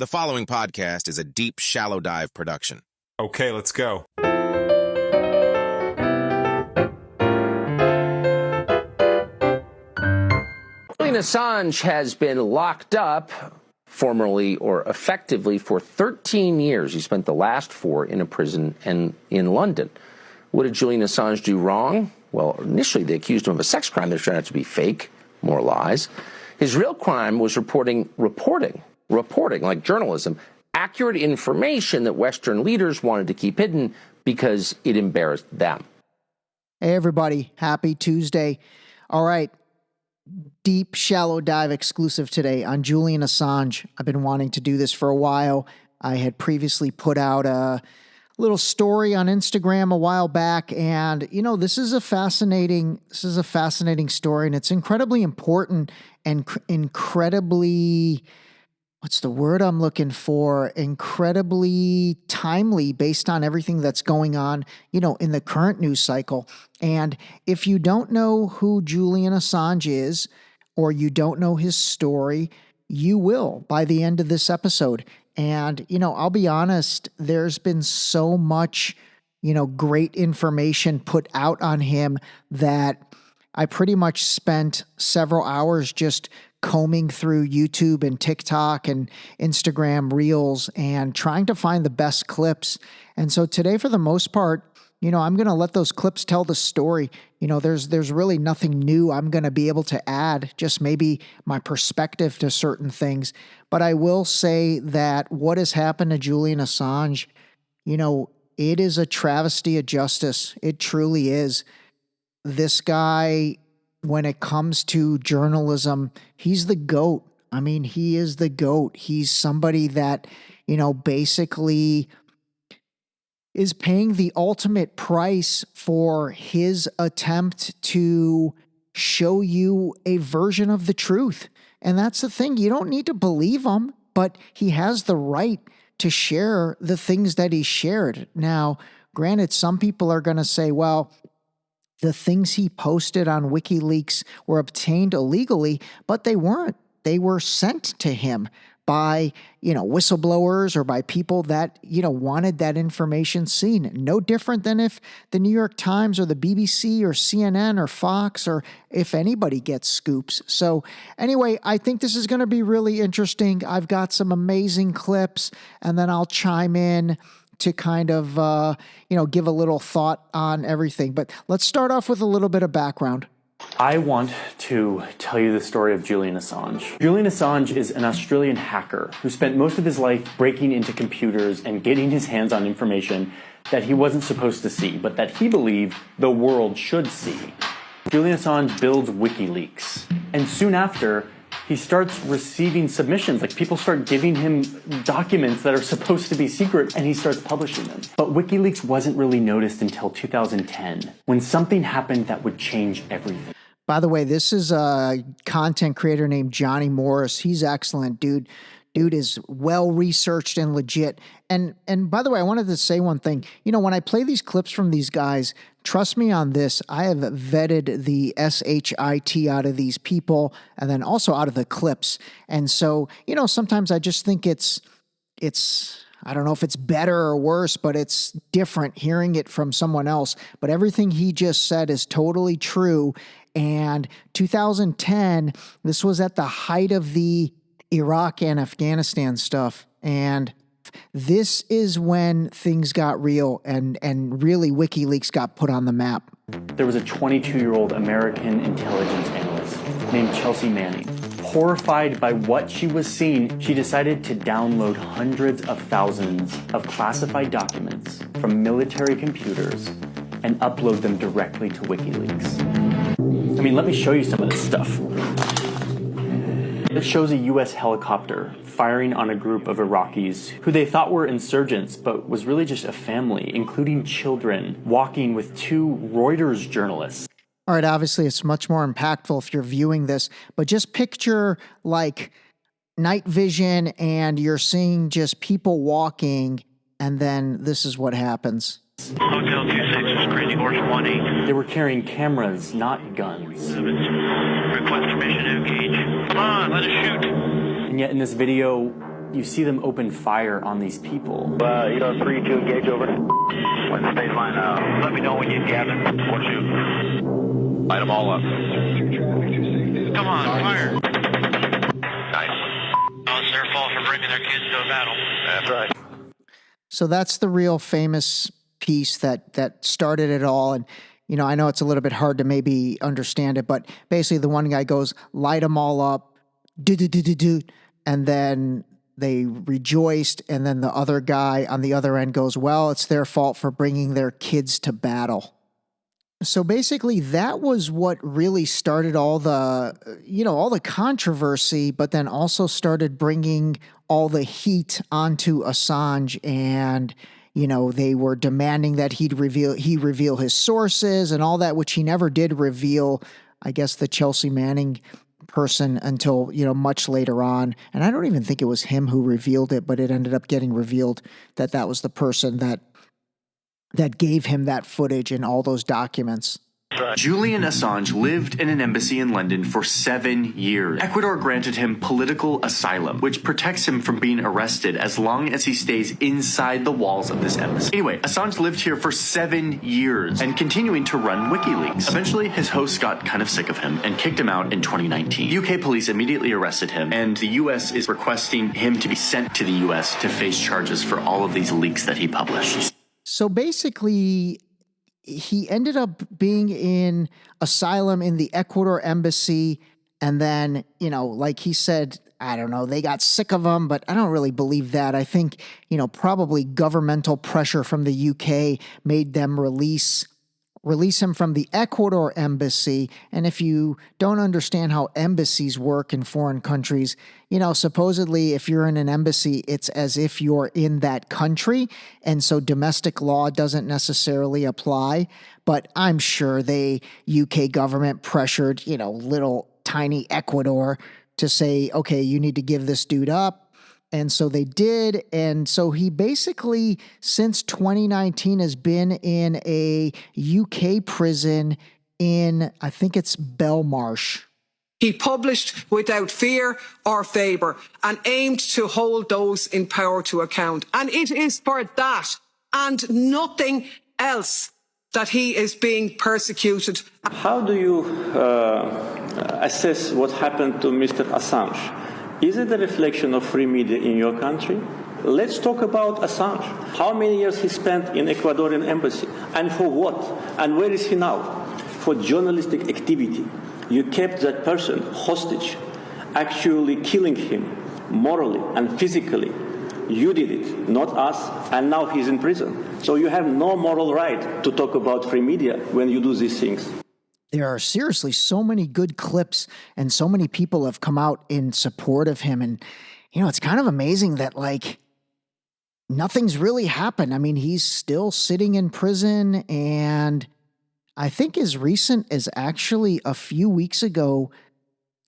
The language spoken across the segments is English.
The following podcast is a deep, shallow dive production. Okay, let's go. Julian Assange has been locked up, formally or effectively, for 13 years. He spent the last 4 in a prison and in London. What did Julian Assange do wrong? Well, initially they accused him of a sex crime that turned out to be fake, more lies. His real crime was reporting like journalism, accurate information that Western leaders wanted to keep hidden because it embarrassed them. Hey, everybody. Happy Tuesday. All right. Deep, shallow dive exclusive today on Julian Assange. I've been wanting to do this for a while. I had previously put out a little story on Instagram a while back, and this is a fascinating story, and it's incredibly important and incredibly, what's the word I'm looking for? Incredibly timely based on everything that's going on, in the current news cycle. And if you don't know who Julian Assange is, or you don't know his story, you will by the end of this episode. And, I'll be honest, there's been so much, great information put out on him that I pretty much spent several hours just combing through YouTube and TikTok and Instagram Reels and trying to find the best clips. And so today, for the most part, I'm going to let those clips tell the story. There's really nothing new I'm going to be able to add, just maybe my perspective to certain things. But I will say that what has happened to Julian Assange, it is a travesty of justice. It truly is. This guy, when it comes to journalism, he's the GOAT. I mean, he is the GOAT. He's somebody that, basically is paying the ultimate price for his attempt to show you a version of the truth. And that's the thing. You don't need to believe him, but he has the right to share the things that he shared. Now, granted, some people are going to say, well, the things he posted on WikiLeaks were obtained illegally, but they weren't. They were sent to him by, whistleblowers or by people that, wanted that information seen. No different than if the New York Times or the BBC or CNN or Fox or if anybody gets scoops. So anyway, I think this is going to be really interesting. I've got some amazing clips, and then I'll chime in to kind of, give a little thought on everything. But let's start off with a little bit of background. I want to tell you the story of Julian Assange. Julian Assange is an Australian hacker who spent most of his life breaking into computers and getting his hands on information that he wasn't supposed to see, but that he believed the world should see. Julian Assange builds WikiLeaks, and soon after, he starts receiving submissions. Like, people start giving him documents that are supposed to be secret, and he starts publishing them. But WikiLeaks wasn't really noticed until 2010, when something happened that would change everything. By the way, this is a content creator named Johnny Morris. He's excellent, dude. Dude is well-researched and legit. And by the way, I wanted to say one thing. When I play these clips from these guys, trust me on this, I have vetted the SHIT out of these people and then also out of the clips. And so, sometimes I just think it's I don't know if it's better or worse, but it's different hearing it from someone else. But everything he just said is totally true. And 2010, this was at the height of the Iraq and Afghanistan stuff. And this is when things got real and really WikiLeaks got put on the map. There was a 22-year-old American intelligence analyst named Chelsea Manning. Horrified by what she was seeing, she decided to download hundreds of thousands of classified documents from military computers and upload them directly to WikiLeaks. I mean, let me show you some of this stuff. This shows a U.S. helicopter firing on a group of Iraqis who they thought were insurgents, but was really just a family, including children, walking with 2 Reuters journalists. All right, obviously it's much more impactful if you're viewing this, but just picture like night vision and you're seeing just people walking, and then this is what happens. Hotel 26 is Crazy Horse 18. They were carrying cameras, not guns. Request permission to engage. Come on, let us shoot. And yet in this video, you see them open fire on these people. ER 3 to engage over. What's the state line? Let me know when you gather. Or shoot. Light them all up. Come on, fire. Nice. Oh, it's their fault for bringing their kids to a battle. That's right. So that's the real famous piece that started it all. And, you know, I know it's a little bit hard to maybe understand it, but basically the one guy goes, light them all up, do, and then they rejoiced. And then the other guy on the other end goes, well, it's their fault for bringing their kids to battle. So basically that was what really started all the, all the controversy, but then also started bringing all the heat onto Assange. And, they were demanding that he reveal his sources and all that, which he never did reveal, I guess, the Chelsea Manning person until, much later on. And I don't even think it was him who revealed it, but it ended up getting revealed that was the person that gave him that footage and all those documents. Julian Assange lived in an embassy in London for 7 years. Ecuador granted him political asylum, which protects him from being arrested as long as he stays inside the walls of this embassy. Anyway, Assange lived here for 7 years and continuing to run WikiLeaks. Eventually, his hosts got kind of sick of him and kicked him out in 2019. UK police immediately arrested him, and the US is requesting him to be sent to the US to face charges for all of these leaks that he published. So basically, he ended up being in asylum in the Ecuador embassy. And then, like he said, I don't know, they got sick of him, but I don't really believe that. I think, probably governmental pressure from the UK made them release him from the Ecuador embassy. And if you don't understand how embassies work in foreign countries, supposedly if you're in an embassy, it's as if you're in that country. And so domestic law doesn't necessarily apply. But I'm sure UK government pressured, little tiny Ecuador to say, okay, you need to give this dude up. And so they did. And so he basically, since 2019, has been in a UK prison in, I think it's Belmarsh. He published without fear or favour and aimed to hold those in power to account. And it is for that and nothing else that he is being persecuted. How do you assess what happened to Mr. Assange? Is it a reflection of free media in your country? Let's talk about Assange. How many years he spent in Ecuadorian embassy? And for what? And where is he now? For journalistic activity. You kept that person hostage, actually killing him morally and physically. You did it, not us, and now he's in prison. So you have no moral right to talk about free media when you do these things. There are seriously so many good clips and so many people have come out in support of him. And, it's kind of amazing that nothing's really happened. I mean, he's still sitting in prison. And I think as recent as actually a few weeks ago,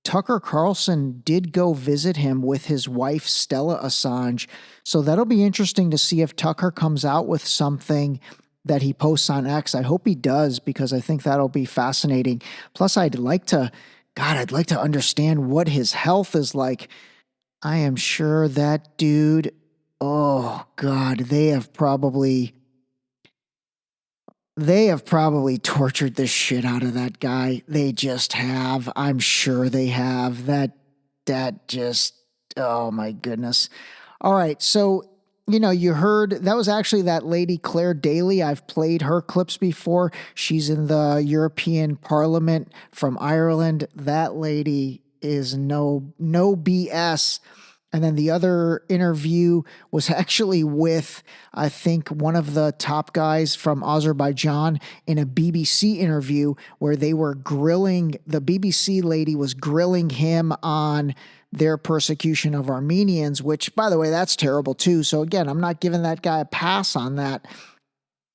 Tucker Carlson did go visit him with his wife, Stella Assange. So that'll be interesting to see if Tucker comes out with something that he posts on X. I hope he does, because I think that'll be fascinating. Plus, I'd like to understand what his health is like. I am sure that dude, oh God, they have probably tortured the shit out of that guy. They just have. I'm sure they have. That just, oh my goodness. All right, so you heard, that was actually that lady, Claire Daly. I've played her clips before. She's in the European Parliament from Ireland. That lady is no BS. And then the other interview was actually with, I think, one of the top guys from Azerbaijan in a BBC interview where they were grilling, the BBC lady was grilling him on their persecution of Armenians, which, by the way, that's terrible too. So again, I'm not giving that guy a pass on that.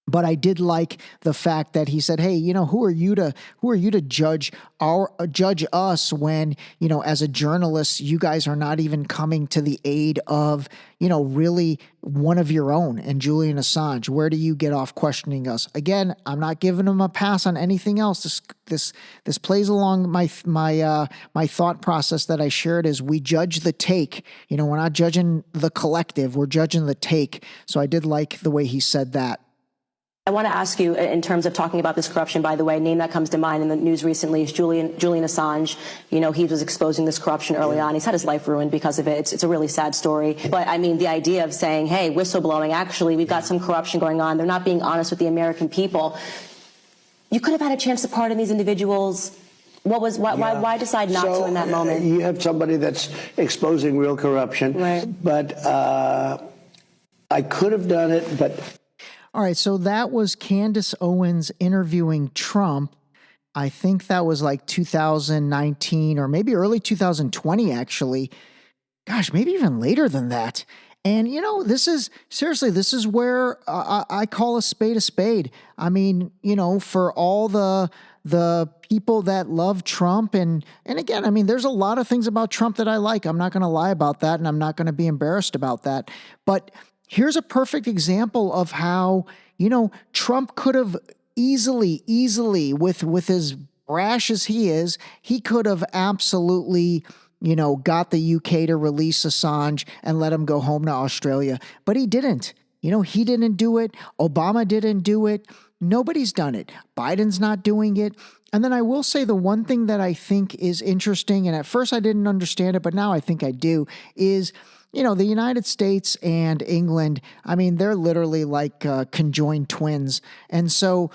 But I did like the fact that he said, "Hey, who are you to judge us when, as a journalist, you guys are not even coming to the aid of, really one of your own, and Julian Assange. Where do you get off questioning us?" Again, I'm not giving him a pass on anything else. This plays along my thought process that I shared is we judge the take. We're not judging the collective, we're judging the take. So I did like the way he said that. I want to ask you, in terms of talking about this corruption, by the way, name that comes to mind in the news recently is Julian Assange. He was exposing this corruption early on. He's had his life ruined because of it. It's a really sad story. But I mean, the idea of saying, hey, whistleblowing, actually, we've got some corruption going on. They're not being honest with the American people. You could have had a chance to pardon these individuals. Why decide not to in that moment? You have somebody that's exposing real corruption. Right. But I could have done it, but... All right, so that was Candace Owens interviewing Trump. I think that was like 2019 or maybe early 2020, actually. Gosh, maybe even later than that. And, this is where I call a spade a spade. I mean, for all the people that love Trump. And again, I mean, there's a lot of things about Trump that I like. I'm not going to lie about that, and I'm not going to be embarrassed about that. But here's a perfect example of how, Trump could have easily, with as brash as he is, he could have absolutely, got the UK to release Assange and let him go home to Australia. But he didn't. He didn't do it. Obama didn't do it. Nobody's done it. Biden's not doing it. And then I will say the one thing that I think is interesting, and at first I didn't understand it, but now I think I do, is the United States and England, I mean, they're literally like conjoined twins. And so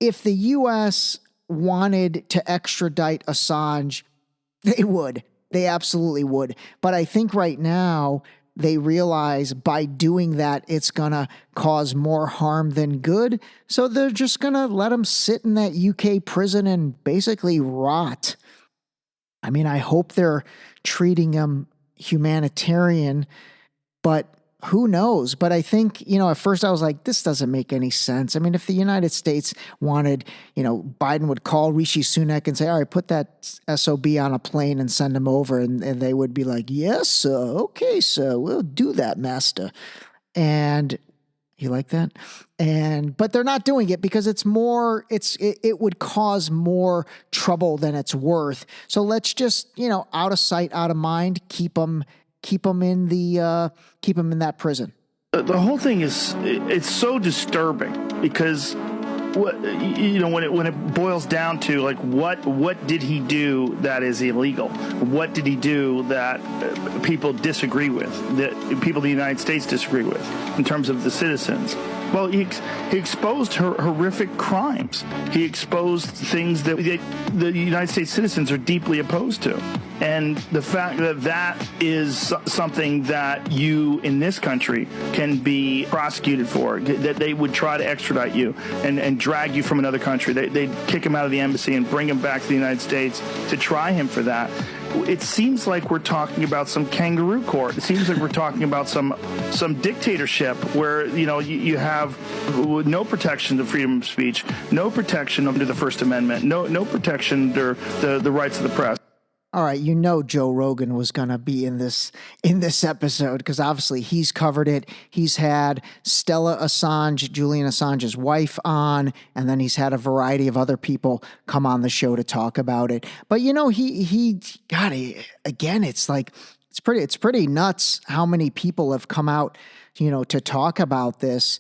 if the U.S. wanted to extradite Assange, they would. They absolutely would. But I think right now they realize by doing that, it's going to cause more harm than good. So they're just going to let him sit in that UK prison and basically rot. I mean, I hope they're treating him humanitarian, but who knows? But I think, at first I was like, this doesn't make any sense. I mean, if the United States wanted, Biden would call Rishi Sunak and say, all right, put that SOB on a plane and send him over. And they would be like, yes, sir. Okay, sir. We'll do that, master. And you like that? But they're not doing it because it would cause more trouble than it's worth. So let's just, out of sight, out of mind, keep them in that prison. The whole thing it's so disturbing because when it boils down to like what did he do that is illegal? What did he do that people disagree with, that people in the United States disagree with in terms of the citizens? Well, he exposed horrific crimes. He exposed things that the United States citizens are deeply opposed to. And the fact that is something that you in this country can be prosecuted for, that they would try to extradite you and drag you from another country. They'd kick him out of the embassy and bring him back to the United States to try him for that. It seems like we're talking about some kangaroo court. It seems like we're talking about some dictatorship where, you have no protection to freedom of speech, no protection under the First Amendment, no protection under the rights of the press. All right, Joe Rogan was going to be in this episode because obviously he's covered it. He's had Stella Assange, Julian Assange's wife, on, and then he's had a variety of other people come on the show to talk about it. But again, it's like it's pretty nuts how many people have come out, to talk about this.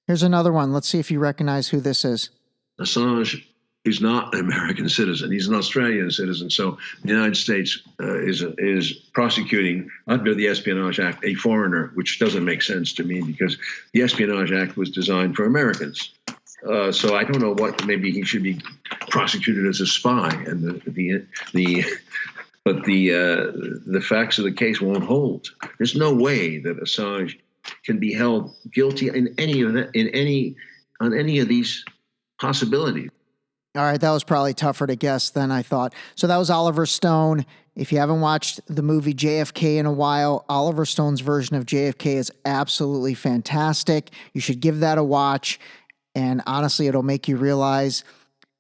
Here's another one. Let's see if you recognize who this is. Assange is not an American citizen. He's an Australian citizen. So the United States is prosecuting under the Espionage Act a foreigner, which doesn't make sense to me because the Espionage Act was designed for Americans. So I don't know maybe he should be prosecuted as a spy. And the facts of the case won't hold. There's no way that Assange can be held guilty on any of these possibilities. All right, that was probably tougher to guess than I thought. So that was Oliver Stone. If you haven't watched the movie JFK in a while, Oliver Stone's version of JFK is absolutely fantastic. You should give that a watch. And honestly, it'll make you realize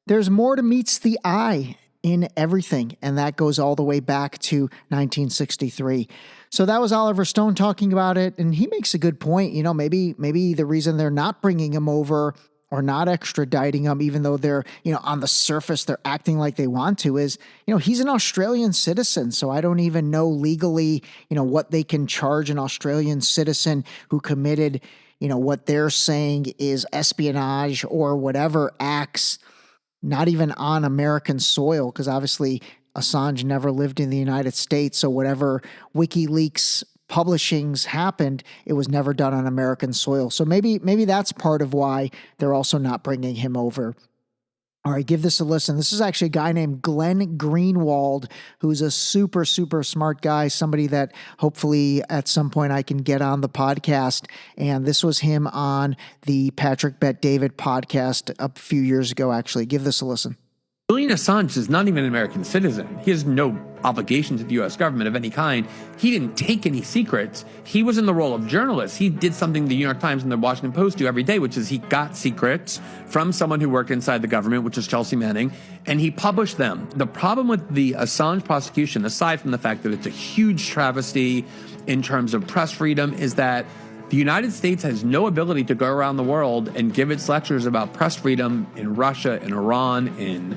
there's more to meets the eye in everything. And that goes all the way back to 1963. So that was Oliver Stone talking about it. And he makes a good point. Maybe the reason they're not bringing him over or not extraditing him, even though they're, on the surface, they're acting like they want to, is, he's an Australian citizen. So I don't even know legally, what they can charge an Australian citizen who committed, what they're saying is espionage or whatever acts, not even on American soil, because obviously Assange never lived in the United States. So whatever WikiLeaks publishings happened, it was never done on American soil. So maybe that's part of why they're also not bringing him over. All right, give this a listen. This is actually a guy named Glenn Greenwald, who's a super, super smart guy, somebody that hopefully at some point I can get on the podcast. And this was him on the Patrick Bet David podcast a few years ago, actually. Give this a listen. Julian Assange is not even an American citizen. He has no obligation to the U.S. government of any kind. He didn't take any secrets. He was in the role of journalist. He did something the New York Times and the Washington Post do every day, which is he got secrets from someone who worked inside the government, which is Chelsea Manning, and he published them. The problem with the Assange prosecution, aside from the fact that it's a huge travesty in terms of press freedom, is that the United States has no ability to go around the world and give its lectures about press freedom in Russia, in Iran, in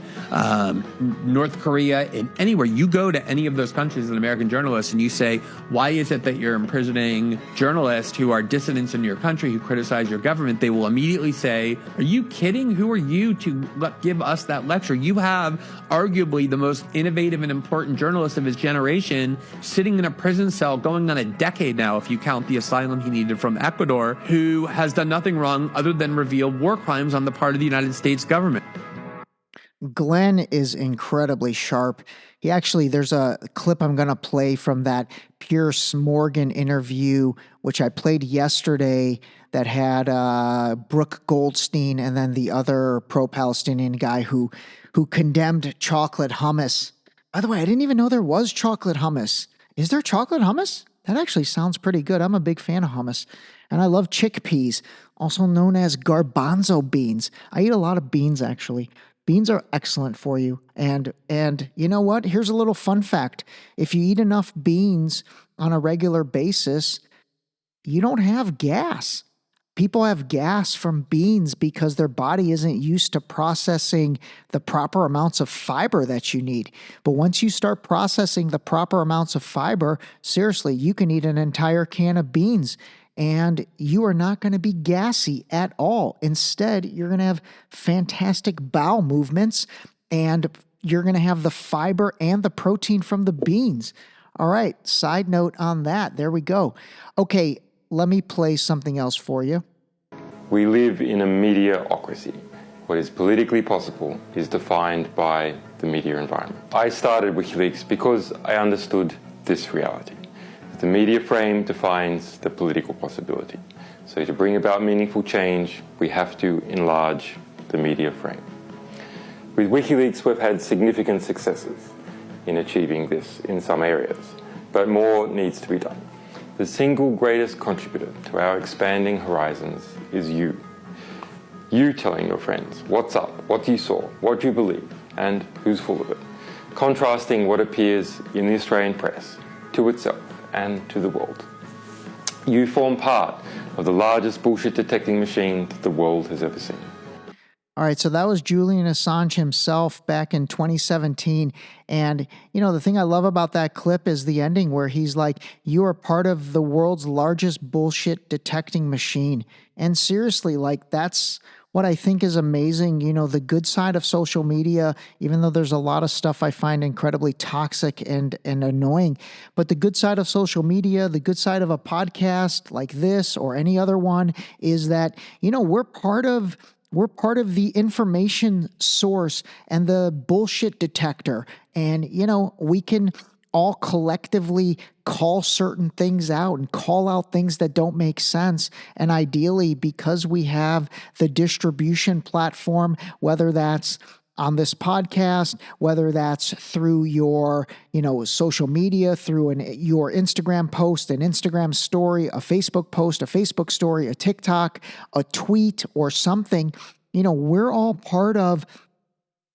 North Korea, in anywhere. You go to any of those countries as an American journalist and you say, why is it that you're imprisoning journalists who are dissidents in your country who criticize your government? They will immediately say, are you kidding? Who are you to give us that lecture? You have arguably the most innovative and important journalist of his generation sitting in a prison cell going on a decade now, if you count the asylum he needed from Ecuador, who has done nothing wrong other than reveal war crimes on the part of the United States government. Glenn is incredibly sharp. There's a clip I'm going to play from that Piers Morgan interview, which I played yesterday, that had Brooke Goldstein and then the other pro-Palestinian guy who condemned chocolate hummus. By the way, I didn't even know there was chocolate hummus. Is there chocolate hummus? That actually sounds pretty good. I'm a big fan of hummus. And I love chickpeas, also known as garbanzo beans. I eat a lot of beans, actually. Beans are excellent for you. And you know what? Here's a little fun fact. If you eat enough beans on a regular basis, you don't have gas. People have gas from beans because their body isn't used to processing the proper amounts of fiber that you need. But once you start processing the proper amounts of fiber, seriously, you can eat an entire can of beans and you are not going to be gassy at all. Instead, you're going to have fantastic bowel movements and you're going to have the fiber and the protein from the beans. All right, side note on that. There we go. Okay. Let me play something else for you. We live in a mediaocracy. What is politically possible is defined by the media environment. I started WikiLeaks because I understood this reality. The media frame defines the political possibility. So to bring about meaningful change, we have to enlarge the media frame. With WikiLeaks, we've had significant successes in achieving this in some areas, but more needs to be done. The single greatest contributor to our expanding horizons is you. You telling your friends what's up, what you saw, what you believe, and who's full of it. Contrasting what appears in the Australian press to itself and to the world. You form part of the largest bullshit detecting machine that the world has ever seen. All right, so that was Julian Assange himself back in 2017. And, the thing I love about that clip is the ending where he's like, you are part of the world's largest bullshit detecting machine. And seriously, that's what I think is amazing. The good side of social media, even though there's a lot of stuff I find incredibly toxic and annoying, but the good side of social media, the good side of a podcast like this or any other one is that, we're part of the information source and the bullshit detector. And, we can all collectively call certain things out and call out things that don't make sense. And ideally, because we have the distribution platform, whether that's on this podcast, whether that's through your, social media, through your Instagram post, an Instagram story, a Facebook post, a Facebook story, a TikTok, a tweet, or something. We're all part of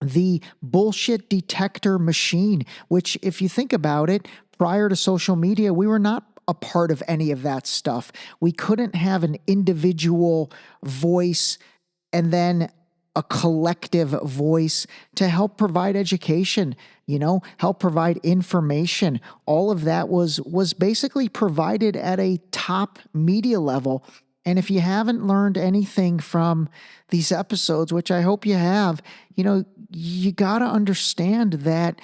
the bullshit detector machine, which, if you think about it, prior to social media, we were not a part of any of that stuff. We couldn't have an individual voice and then a collective voice to help provide education, help provide information. All of that was basically provided at a top media level. And if you haven't learned anything from these episodes, which I hope you have, you got to understand that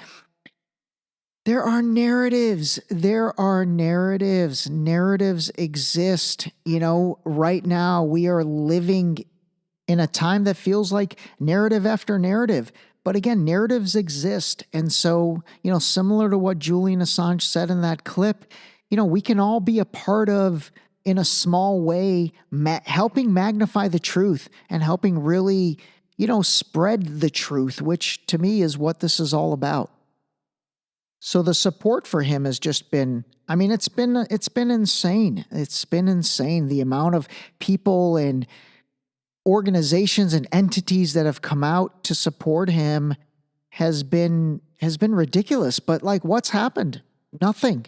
there are narratives. Narratives exist. Right now we are living in a time that feels like narrative after narrative. But again, narratives exist. And so, similar to what Julian Assange said in that clip, we can all be a part of, in a small way, helping magnify the truth and helping really, spread the truth, which to me is what this is all about. So the support for him has just been, it's been insane. It's been insane. The amount of people and organizations and entities that have come out to support him has been ridiculous. But what's happened? Nothing.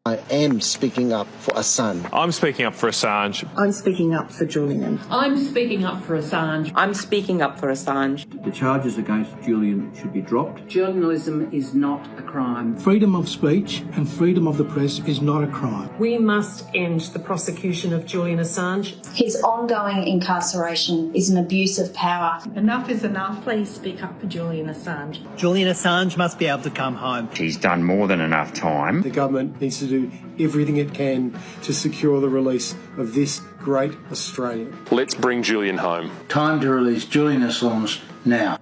I am speaking up for Assange. I'm speaking up for Assange. I'm speaking up for Julian. I'm speaking up for Assange. I'm speaking up for Assange. The charges against Julian should be dropped. Journalism is not a crime. Freedom of speech and freedom of the press is not a crime. We must end the prosecution of Julian Assange. His ongoing incarceration is an abuse of power. Enough is enough. Please speak up for Julian Assange. Julian Assange must be able to come home. He's done more than enough time. The government needs to do everything it can to secure the release of this great Australian. Let's bring Julian home. Time to release Julian Assange now.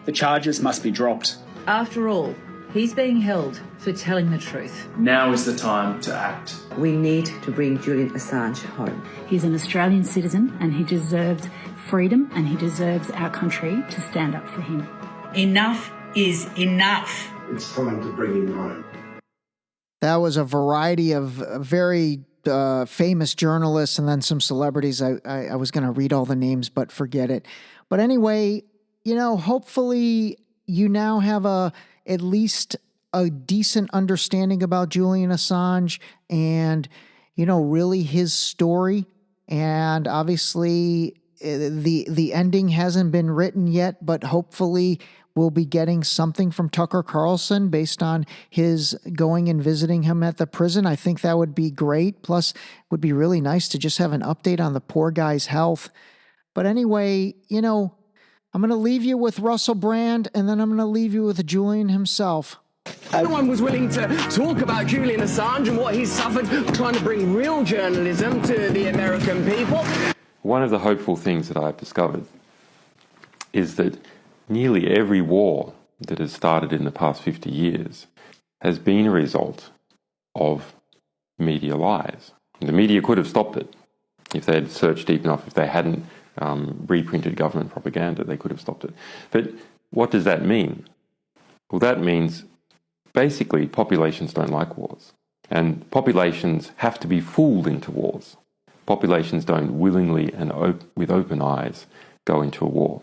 The charges must be dropped. After all, he's being held for telling the truth. Now is the time to act. We need to bring Julian Assange home. He's an Australian citizen and he deserves freedom and he deserves our country to stand up for him. Enough is enough. It's time to bring him home. That was a variety of very famous journalists and then some celebrities. I was going to read all the names, but forget it. But anyway, hopefully you now have at least a decent understanding about Julian Assange and, really his story. And obviously the ending hasn't been written yet, but hopefully we'll be getting something from Tucker Carlson based on his going and visiting him at the prison. I think that would be great. Plus, it would be really nice to just have an update on the poor guy's health. But anyway, I'm going to leave you with Russell Brand, and then I'm going to leave you with Julian himself. No one was willing to talk about Julian Assange and what he's suffered, trying to bring real journalism to the American people. One of the hopeful things that I've discovered is that nearly every war that has started in the past 50 years has been a result of media lies. The media could have stopped it if they had searched deep enough, if they hadn't reprinted government propaganda, they could have stopped it. But what does that mean? Well, that means basically populations don't like wars. And populations have to be fooled into wars. Populations don't willingly and with open eyes go into a war.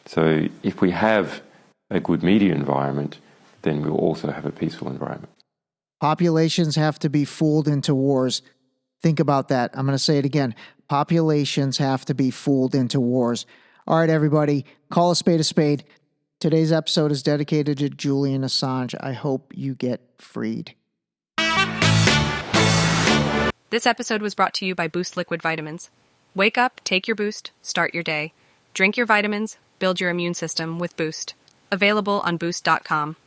So if we have a good media environment, then we'll also have a peaceful environment. Populations have to be fooled into wars. Think about that. I'm going to say it again. Populations have to be fooled into wars. All right, everybody, call a spade a spade. Today's episode is dedicated to Julian Assange. I hope you get freed. This episode was brought to you by Boost Liquid Vitamins. Wake up, take your Boost, start your day. Drink your vitamins, build your immune system with Boost. Available on Boost.com.